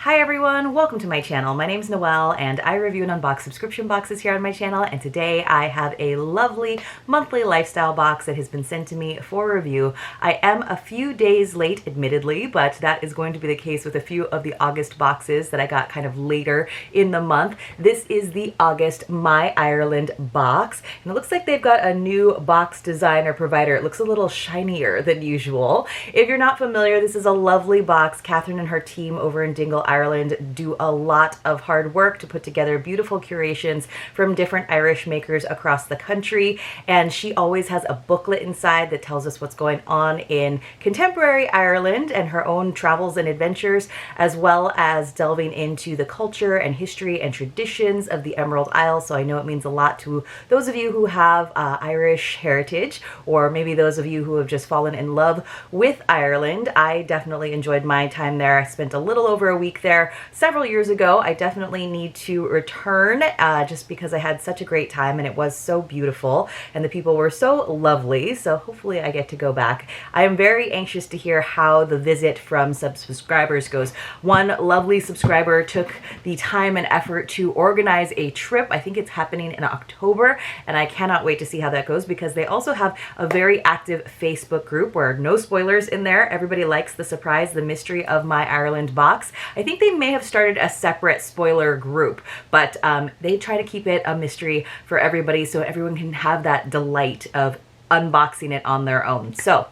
Hi everyone, welcome to my channel. My name is Noelle and I review and unbox subscription boxes here on my channel, and today I have a lovely monthly lifestyle box that has been sent to me for review. I am a few days late, admittedly, but that is going to be the case with a few of the August boxes that I got kind of later in the month. This is the August My Ireland box, and it looks like they've got a new box design or provider. It looks a little shinier than usual. If you're not familiar, this is a lovely box. Catherine and her team over in Dingle, Ireland do a lot of hard work to put together beautiful curations from different Irish makers across the country, and she always has a booklet inside that tells us what's going on in contemporary Ireland and her own travels and adventures, as well as delving into the culture and history and traditions of the Emerald Isle. So I know it means a lot to those of you who have Irish heritage, or maybe those of you who have just fallen in love with Ireland. I definitely enjoyed my time there. I spent a little over a week there several years ago. I definitely need to return just because I had such a great time and it was so beautiful and the people were so lovely. So hopefully I get to go back. I am very anxious to hear how the visit from subscribers goes. One lovely subscriber took the time and effort to organize a trip. I think it's happening in October, and I cannot wait to see how that goes because they also have a very active Facebook group where no spoilers in there. Everybody likes the surprise, the mystery of My Ireland box. I think they may have started a separate spoiler group, but they try to keep it a mystery for everybody so everyone can have that delight of unboxing it on their own. So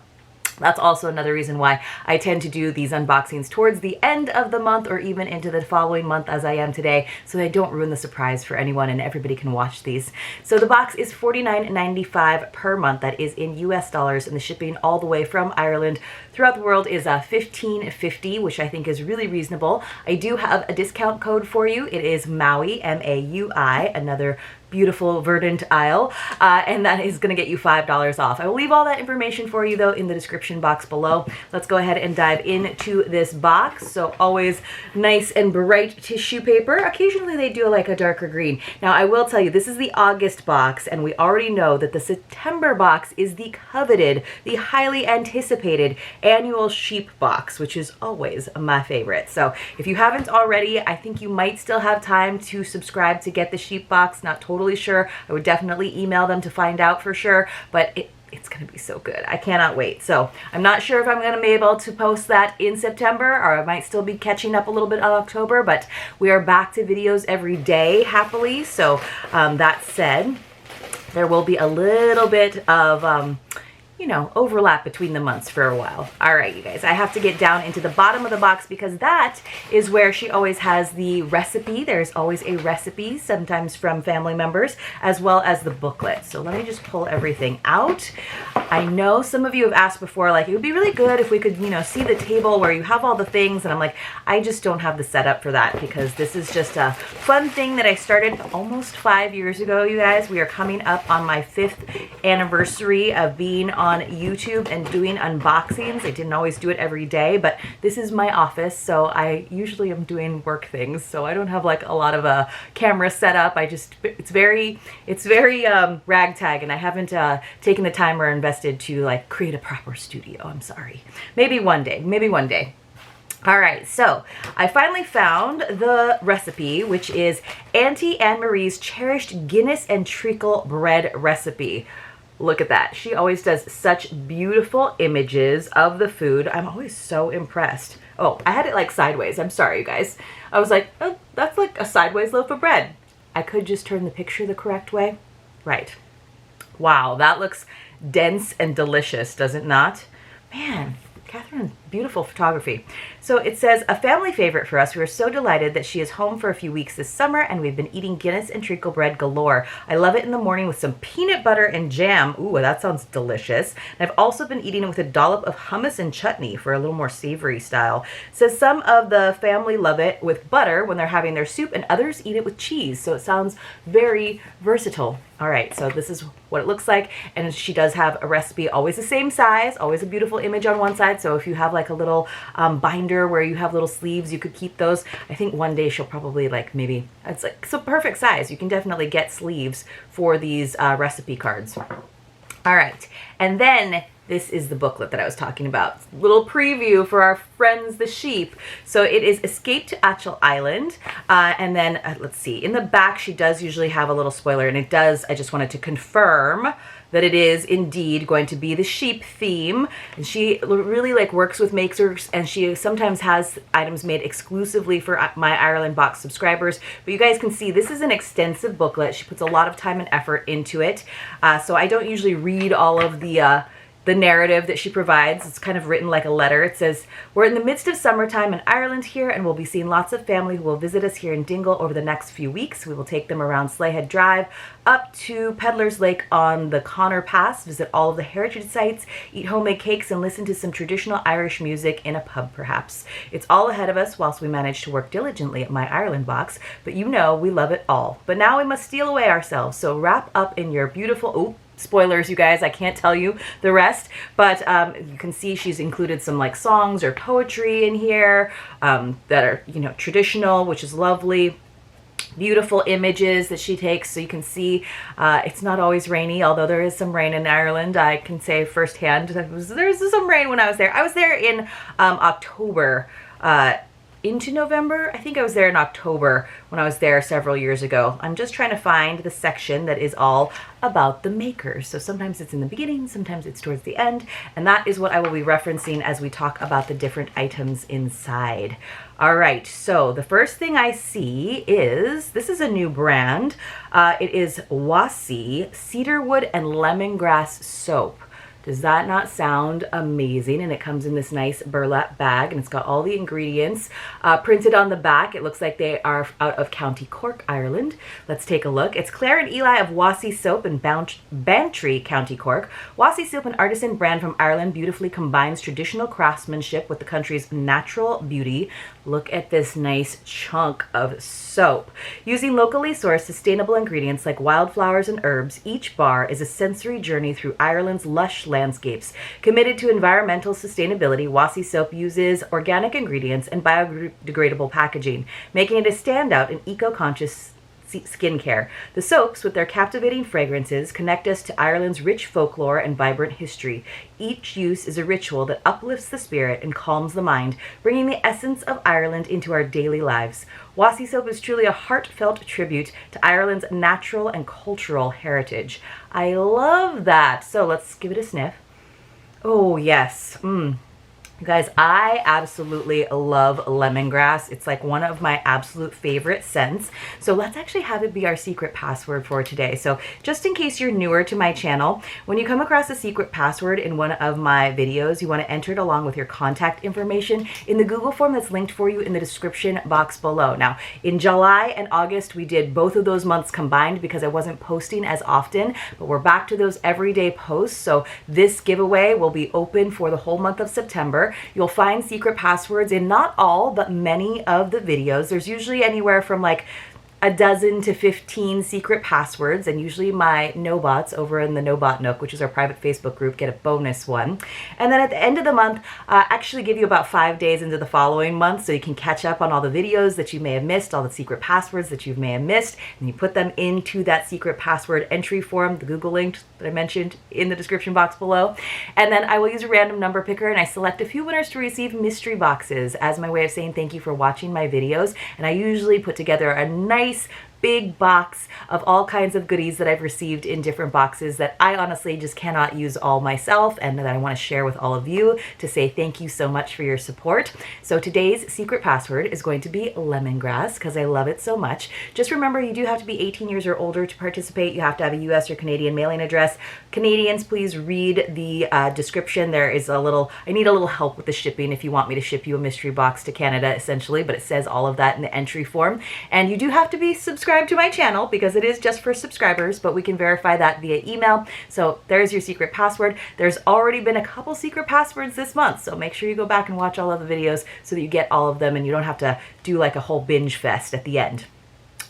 that's also another reason why I tend to do these unboxings towards the end of the month or even into the following month as I am today, so I don't ruin the surprise for anyone and everybody can watch these. So the box is $49.95 per month. That is in US dollars, and the shipping all the way from Ireland throughout the world is $15.50, which I think is really reasonable. I do have a discount code for you. It is MAUI, M-A-U-I, another beautiful verdant isle, and that is going to get you $5 off. I will leave all that information for you though in the description box below. Let's go ahead and dive into this box. So always nice and bright tissue paper. Occasionally they do like a darker green. Now I will tell you, this is the August box, and we already know that the September box is the coveted, the highly anticipated annual sheep box, which is always my favorite. So if you haven't already, I think you might still have time to subscribe to get the sheep box. Not totally sure. I would definitely email them to find out for sure, but it's going to be so good. I cannot wait. So I'm not sure if I'm going to be able to post that in September, or I might still be catching up a little bit on October, but we are back to videos every day, happily. So that said, there will be a little bit of you know, overlap between the months for a while. All right, you guys, I have to get down into the bottom of the box because that is where she always has the recipe. There's always a recipe, sometimes from family members, as well as the booklet. So let me just pull everything out. I know some of you have asked before, like, it would be really good if we could, you know, see the table where you have all the things. And I'm like, I just don't have the setup for that because this is just a fun thing that I started almost 5 years ago, you guys. We are coming up on my 5th anniversary of being on YouTube and doing unboxings. I didn't always do it every day, but this is my office, so I usually am doing work things, so I don't have like a lot of a camera set up. It's very ragtag, and I haven't taken the time or invested to like create a proper studio. I'm sorry. Maybe one day. All right, so I finally found the recipe, which is Auntie Anne Marie's cherished Guinness and treacle bread recipe. Look at that. She always does such beautiful images of the food. I'm always so impressed. Oh, I had it like sideways. I'm sorry, you guys. I was like, oh, that's like a sideways loaf of bread. I could just turn the picture the correct way. Right. Wow, that looks dense and delicious, does it not? Man, Catherine, beautiful photography. So it says, a family favorite for us. We are so delighted that she is home for a few weeks this summer, and we've been eating Guinness and treacle bread galore. I love it in the morning with some peanut butter and jam. Ooh, that sounds delicious. And I've also been eating it with a dollop of hummus and chutney for a little more savory style. It says some of the family love it with butter when they're having their soup, and others eat it with cheese. So it sounds very versatile. All right, so this is what it looks like, and she does have a recipe, always the same size, always a beautiful image on one side. So if you have like a little binder where you have little sleeves, you could keep those. I think one day she'll probably like, maybe it's like, it's a perfect size. You can definitely get sleeves for these recipe cards. All right, and then This is the booklet that I was talking about. Little preview for our friends, the sheep. So it is Escape to Achill Island. And then, let's see, in the back, she does usually have a little spoiler, and it does, I just wanted to confirm that it is indeed going to be the sheep theme. And she really like works with makers, and she sometimes has items made exclusively for My Ireland Box subscribers. But you guys can see this is an extensive booklet. She puts a lot of time and effort into it. So I don't usually read all of the narrative that she provides. It's kind of written like a letter. It says, "We're in the midst of summertime in Ireland here, and we'll be seeing lots of family who will visit us here in Dingle over the next few weeks. We will take them around Slayhead Drive, up to Peddler's Lake on the Connor Pass, visit all of the heritage sites, eat homemade cakes, and listen to some traditional Irish music in a pub perhaps. It's all ahead of us whilst we manage to work diligently at My Ireland Box, but you know we love it all. But now we must steal away ourselves, so wrap up in your beautiful..." Spoilers, you guys, I can't tell you the rest, but you can see she's included some like songs or poetry in here that are, you know, traditional, which is lovely. Beautiful images that she takes, so you can see it's not always rainy, although there is some rain in Ireland. I can say firsthand, there's some rain when I was there. I was there in October, into November. I think I was there in October when I was there several years ago. I'm just trying to find the section that is all about the makers. So sometimes it's in the beginning, sometimes it's towards the end, and that is what I will be referencing as we talk about the different items inside. All right, so the first thing I see is, this is a new brand. It is Washi Cedarwood and Lemongrass Soap. Does that not sound amazing? And it comes in this nice burlap bag, and it's got all the ingredients printed on the back. It looks like they are out of County Cork, Ireland. Let's take a look. It's Claire and Eli of Washi Soap in Bantry, County Cork. Washi Soap, an artisan brand from Ireland, beautifully combines traditional craftsmanship with the country's natural beauty. Look at this nice chunk of soap. Using locally sourced sustainable ingredients like wildflowers and herbs, each bar is a sensory journey through Ireland's lush landscapes. Committed to environmental sustainability, Washi Soap uses organic ingredients and biodegradable packaging, making it a standout in eco-conscious skincare. The soaps, with their captivating fragrances, connect us to Ireland's rich folklore and vibrant history. Each use is a ritual that uplifts the spirit and calms the mind, bringing the essence of Ireland into our daily lives. Washi Soap is truly a heartfelt tribute to Ireland's natural and cultural heritage. I love that. So let's give it a sniff. Oh, yes. You guys, I absolutely love lemongrass. It's like one of my absolute favorite scents. So let's actually have it be our secret password for today. So just in case you're newer to my channel, when you come across a secret password in one of my videos, you want to enter it along with your contact information in the Google form that's linked for you in the description box below. Now, in July and August, we did both of those months combined because I wasn't posting as often, but we're back to those everyday posts. So this giveaway will be open for the whole month of September. You'll find secret passwords in not all, but many of the videos. There's usually anywhere from like a dozen to 15 secret passwords, and usually my no-bots over in the No-Bot Nook, which is our private Facebook group, get a bonus one. And then at the end of the month, actually give you about 5 days into the following month so you can catch up on all the videos that you may have missed, all the secret passwords that you may have missed, and you put them into that secret password entry form, the Google link that I mentioned in the description box below. And then I will use a random number picker, and I select a few winners to receive mystery boxes as my way of saying thank you for watching my videos. And I usually put together a nice big box of all kinds of goodies that I've received in different boxes that I honestly just cannot use all myself, and that I want to share with all of you to say thank you so much for your support. So today's secret password is going to be lemongrass because I love it so much. Just remember, you do have to be 18 years or older to participate. You have to have a US or Canadian mailing address. Canadians, please read the description. There is a little, I need a little help with the shipping if you want me to ship you a mystery box to Canada, essentially, but it says all of that in the entry form. And you do have to be subscribed to my channel because it is just for subscribers, but we can verify that via email. So there's your secret password. There's already been a couple secret passwords this month, so make sure you go back and watch all of the videos so that you get all of them and you don't have to do like a whole binge fest at the end.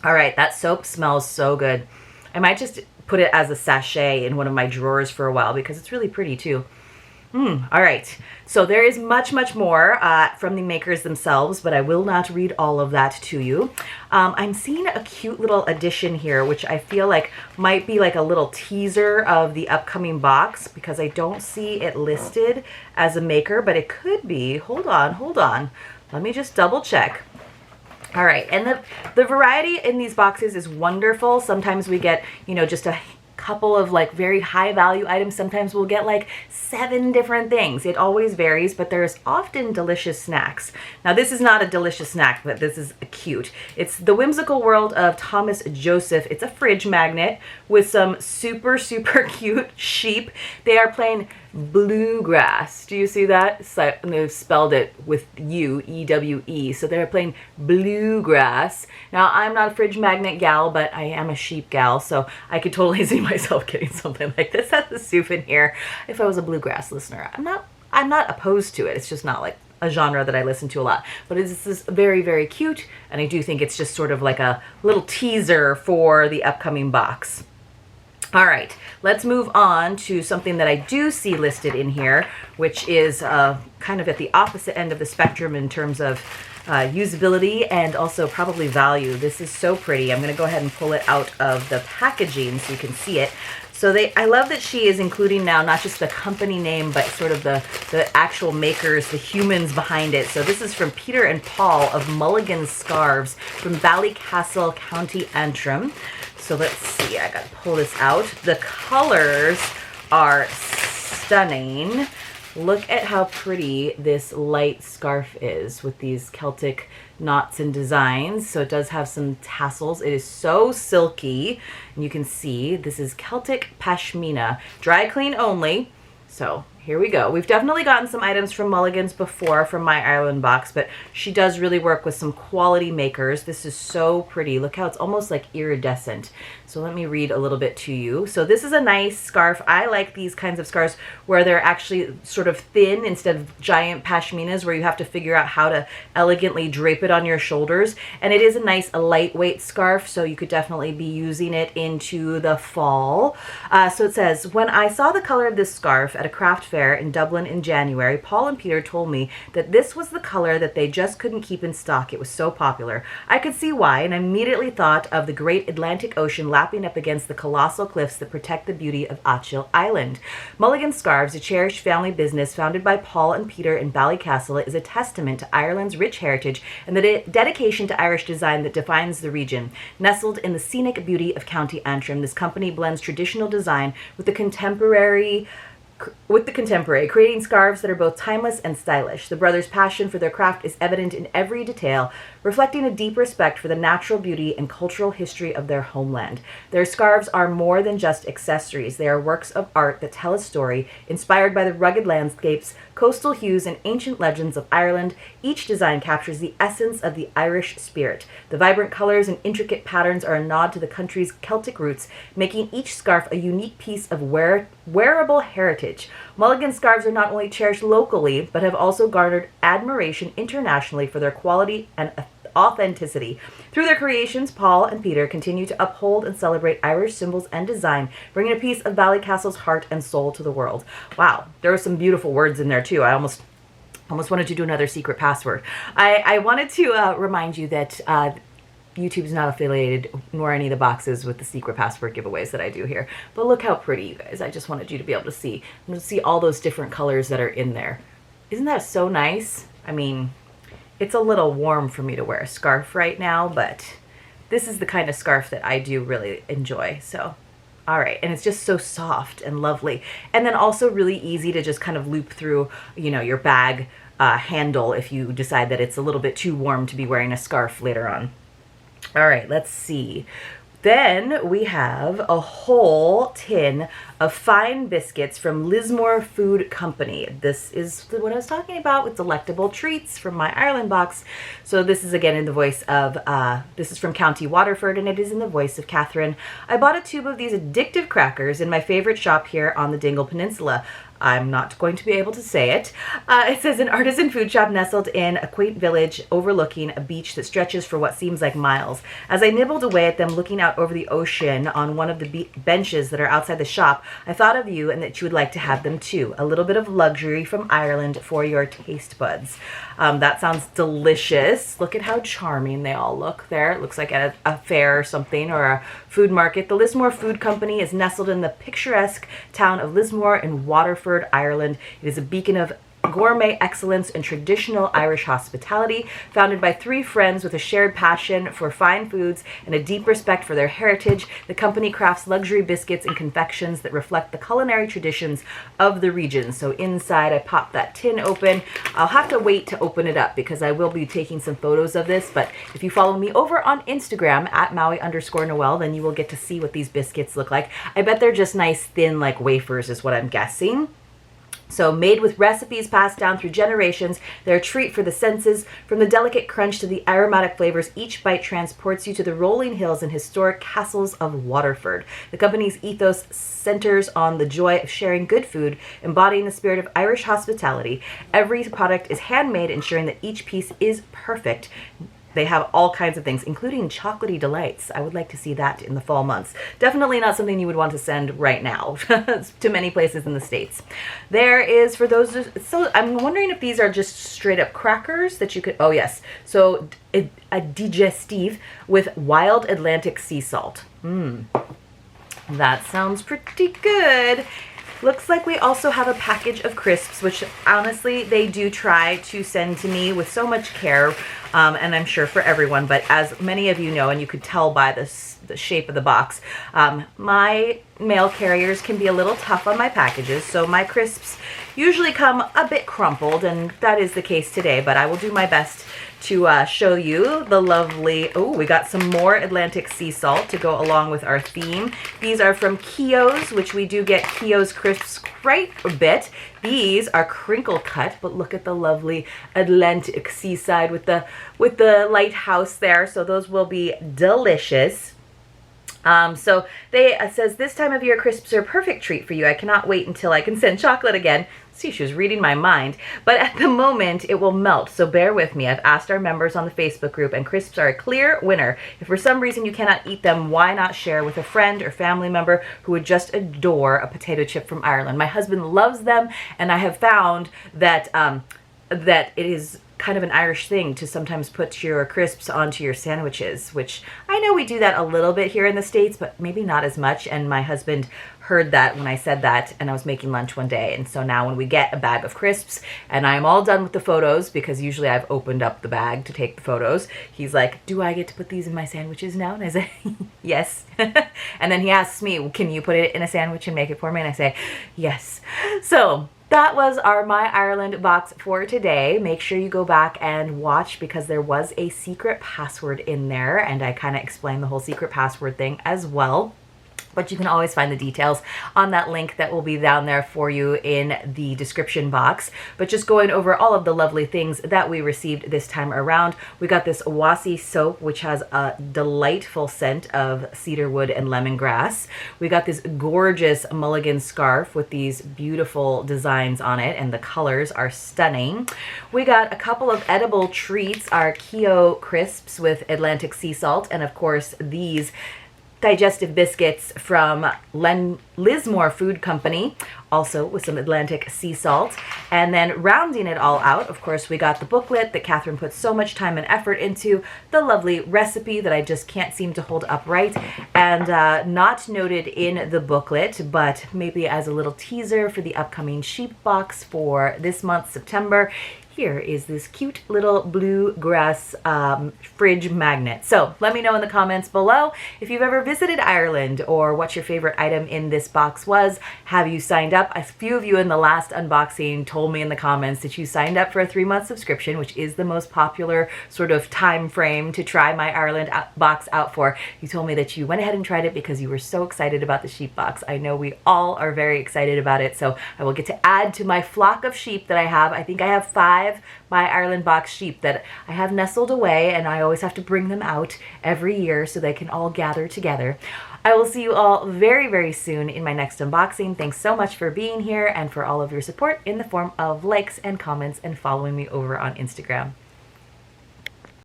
All right, that soap smells so good. I might just put it as a sachet in one of my drawers for a while because it's really pretty too. All right, so there is much, much more from the makers themselves, but I will not read all of that to you. I'm seeing a cute little addition here, which I feel like might be like a little teaser of the upcoming box, because I don't see it listed as a maker, but it could be. Hold on. Let me just double check. All right, and the variety in these boxes is wonderful. Sometimes we get, you know, just a couple of like very high value items. Sometimes we'll get like 7 different things. It always varies, but there's often delicious snacks. Now this is not a delicious snack, but this is cute. It's The Whimsical World of Thomas Joseph. It's a fridge magnet with some super, super cute sheep. They are playing bluegrass. Do you see that? So they've spelled it with U, E-W-E. So they're playing bluegrass. Now, I'm not a fridge magnet gal, but I am a sheep gal, so I could totally see myself getting something like this as a souvenir if I was a bluegrass listener. I'm not opposed to it. It's just not like a genre that I listen to a lot. But it's just very, very cute, and I do think it's just sort of like a little teaser for the upcoming box. All right, let's move on to something that I do see listed in here, which is kind of at the opposite end of the spectrum in terms of usability and also probably value. This is so pretty. I'm going to go ahead and pull it out of the packaging so you can see it. So I love that she is including now not just the company name, but sort of the actual makers, the humans behind it. So this is from Peter and Paul of Mulligan Scarves from Ballycastle, County Antrim. So let's see, I gotta pull this out. The colors are stunning. Look at how pretty this light scarf is with these Celtic knots and designs. So it does have some tassels. It is so silky. And you can see this is Celtic Pashmina, dry clean only. So here we go. We've definitely gotten some items from Mulligan's before from my Ireland box, but she does really work with some quality makers. This is so pretty. Look how it's almost like iridescent. So let me read a little bit to you. So this is a nice scarf. I like these kinds of scarves where they're actually sort of thin instead of giant pashminas where you have to figure out how to elegantly drape it on your shoulders. And it is a lightweight scarf, so you could definitely be using it into the fall. So it says, when I saw the color of this scarf at a craft fair in Dublin in January, Paul and Peter told me that this was the color that they just couldn't keep in stock. It was so popular. I could see why, and immediately thought of the great Atlantic Ocean lapping up against the colossal cliffs that protect the beauty of Achill Island. Mulligan Scarves, a cherished family business founded by Paul and Peter in Ballycastle, is a testament to Ireland's rich heritage and the dedication to Irish design that defines the region. Nestled in the scenic beauty of County Antrim, this company blends traditional design with the contemporary, creating scarves that are both timeless and stylish. The brothers' passion for their craft is evident in every detail, reflecting a deep respect for the natural beauty and cultural history of their homeland. Their scarves are more than just accessories. They are works of art that tell a story, inspired by the rugged landscapes, coastal hues, and ancient legends of Ireland. Each design captures the essence of the Irish spirit. The vibrant colors and intricate patterns are a nod to the country's Celtic roots, making each scarf a unique piece of wearable heritage. Mulligan scarves are not only cherished locally, but have also garnered admiration internationally for their quality and authenticity. Through their creations, Paul and Peter continue to uphold and celebrate Irish symbols and design, bringing a piece of Ballycastle's heart and soul to the world. Wow, there are some beautiful words in there too. I almost wanted to do another secret password. I wanted to remind you that YouTube is not affiliated, nor any of the boxes, with the secret password giveaways that I do here. But look how pretty, you guys. I just wanted you to be able to see. All those different colors that are in there. Isn't that so nice? I mean, it's a little warm for me to wear a scarf right now, but this is the kind of scarf that I do really enjoy. So, all right. And it's just so soft and lovely. And then also really easy to just kind of loop through, you know, your bag handle if you decide that it's a little bit too warm to be wearing a scarf later on. All right, let's see. Then we have a whole tin of fine biscuits from Lismore Food Company. This is what I was talking about with delectable treats from my Ireland box. So this is again in the voice of, this is from County Waterford, and it is in the voice of Catherine. I bought a tube of these addictive crackers in my favorite shop here on the Dingle Peninsula. I'm not going to be able to say it. It says an artisan food shop nestled in a quaint village overlooking a beach that stretches for what seems like miles. As I nibbled away at them looking out over the ocean on one of the benches that are outside the shop, I thought of you and that you would like to have them too. A little bit of luxury from Ireland for your taste buds. That sounds delicious. Look at how charming they all look there. It looks like at a fair or something, or a food market. The Lismore Food Company is nestled in the picturesque town of Lismore in Waterford, Ireland. It is a beacon of gourmet excellence and traditional Irish hospitality, founded by three friends with a shared passion for fine foods and a deep respect for their heritage. The company crafts luxury biscuits and confections that reflect the culinary traditions of the region. So inside, I popped that tin open. I'll have to wait to open it up because I will be taking some photos of this, but if you follow me over on Instagram at Maui_Noel, then you will get to see what these biscuits look like. I bet they're just nice, thin, like wafers is what I'm guessing. So made with recipes passed down through generations, they're a treat for the senses. From the delicate crunch to the aromatic flavors, each bite transports you to the rolling hills and historic castles of Waterford. The company's ethos centers on the joy of sharing good food, embodying the spirit of Irish hospitality. Every product is handmade, ensuring that each piece is perfect. They have all kinds of things, including chocolatey delights. I would like to see that in the fall months. Definitely not something you would want to send right now to many places in the States. There is, for those, so I'm wondering if these are just straight up crackers that you could, oh yes. So a digestive with wild Atlantic sea salt. That sounds pretty good. Looks like we also have a package of crisps, which honestly they do try to send to me with so much care, and I'm sure for everyone, but as many of you know, and you could tell by the shape of the box, my mail carriers can be a little tough on my packages, so my crisps usually come a bit crumpled, and that is the case today, but I will do my best to show you the lovely, oh, we got some more Atlantic sea salt to go along with our theme. These are from Keogh's, which we do get Keogh's crisps quite a bit. These are crinkle cut, but look at the lovely Atlantic seaside with the lighthouse there. So those will be delicious. So it says, this time of year crisps are a perfect treat for you. I cannot wait until I can send chocolate again. See, she was reading my mind. But at the moment, it will melt, so bear with me. I've asked our members on the Facebook group, and crisps are a clear winner. If for some reason you cannot eat them, why not share with a friend or family member who would just adore a potato chip from Ireland? My husband loves them, and I have found that that it is kind of an Irish thing to sometimes put your crisps onto your sandwiches, which I know we do that a little bit here in the States, but maybe not as much. And my husband heard that when I said that, and I was making lunch one day. And so now when we get a bag of crisps and I'm all done with the photos, because usually I've opened up the bag to take the photos, he's like, do I get to put these in my sandwiches now? And I say, yes. And then he asks me, can you put it in a sandwich and make it for me? And I say, yes. So that was our My Ireland box for today. Make sure you go back and watch, because there was a secret password in there, and I kind of explained the whole secret password thing as well. But you can always find the details on that link that will be down there for you in the description box. But just going over all of the lovely things that we received this time around, we got this Washi Soap, which has a delightful scent of cedarwood and lemongrass. We got this gorgeous mulligan scarf with these beautiful designs on it, and the colors are stunning. We got a couple of edible treats, our Keogh crisps with Atlantic sea salt, and of course these digestive biscuits from Lismore Food Company, also with some Atlantic sea salt. And then rounding it all out, of course, we got the booklet that Catherine put so much time and effort into, the lovely recipe that I just can't seem to hold upright, and not noted in the booklet, but maybe as a little teaser for the upcoming sheep box for this month, September. Here is this cute little bluegrass fridge magnet. So let me know in the comments below if you've ever visited Ireland or what your favorite item in this box was. Have you signed up? A few of you in the last unboxing told me in the comments that you signed up for a 3-month subscription, which is the most popular sort of time frame to try My Ireland box out for. You told me that you went ahead and tried it because you were so excited about the sheep box. I know we all are very excited about it, so I will get to add to my flock of sheep that I have. I think I have 5 5 My Ireland box sheep that I have nestled away, and I always have to bring them out every year so they can all gather together. I will see you all very, very soon in my next unboxing. Thanks so much for being here and for all of your support in the form of likes and comments and following me over on Instagram.